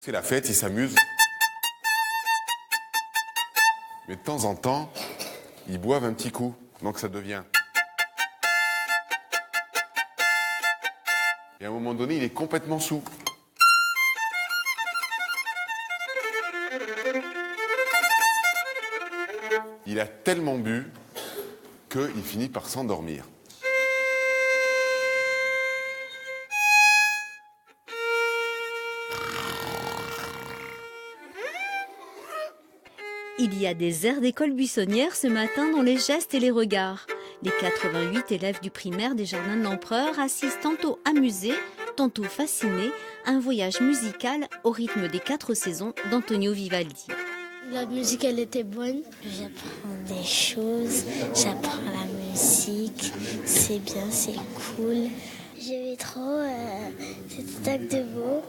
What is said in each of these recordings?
C'est la fête, ils s'amusent. Mais de temps en temps, ils boivent un petit coup. Donc ça devient. Et à un moment donné, il est complètement saoul. Il a tellement bu qu'il finit par s'endormir. Il y a des airs d'école buissonnière ce matin dans les gestes et les regards. Les 88 élèves du primaire des Jardins de l'Empereur assistent tantôt amusés, tantôt fascinés à un voyage musical au rythme des 4 saisons d'Antonio Vivaldi. La musique, elle était bonne. J'apprends des choses, j'apprends la musique, c'est bien, c'est cool. J'aimais trop cet acte de beau.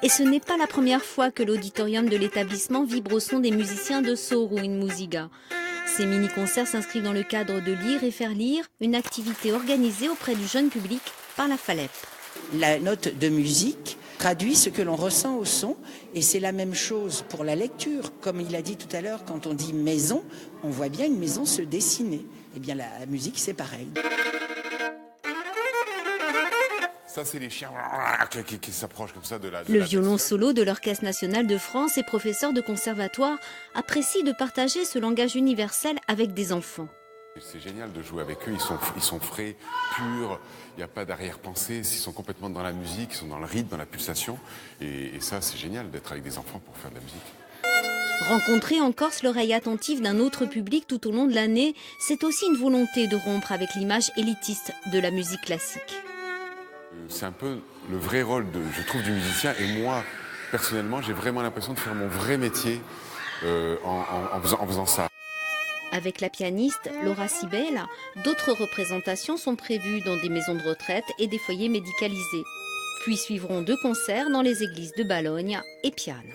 Et ce n'est pas la première fois que l'auditorium de l'établissement vibre au son des musiciens de Soro in Musica. Ces mini-concerts s'inscrivent dans le cadre de Lire et faire lire, une activité organisée auprès du jeune public par la FALEP. La note de musique traduit ce que l'on ressent au son, et c'est la même chose pour la lecture. Comme il a dit tout à l'heure, quand on dit maison, on voit bien une maison se dessiner. Eh bien la musique, c'est pareil. Ça, c'est les chiens qui s'approchent comme ça de la... Le violon solo de l'Orchestre national de France et professeur de conservatoire apprécie de partager ce langage universel avec des enfants. C'est génial de jouer avec eux, ils sont frais, purs, il n'y a pas d'arrière-pensée, ils sont complètement dans la musique, ils sont dans le rythme, dans la pulsation. Et ça, c'est génial d'être avec des enfants pour faire de la musique. Rencontrer en Corse l'oreille attentive d'un autre public tout au long de l'année, c'est aussi une volonté de rompre avec l'image élitiste de la musique classique. C'est un peu le vrai rôle, je trouve, du musicien. Et moi, personnellement, j'ai vraiment l'impression de faire mon vrai métier en faisant ça. Avec la pianiste Laura Sibella, d'autres représentations sont prévues dans des maisons de retraite et des foyers médicalisés. Puis suivront 2 concerts dans les églises de Balogne et Piane.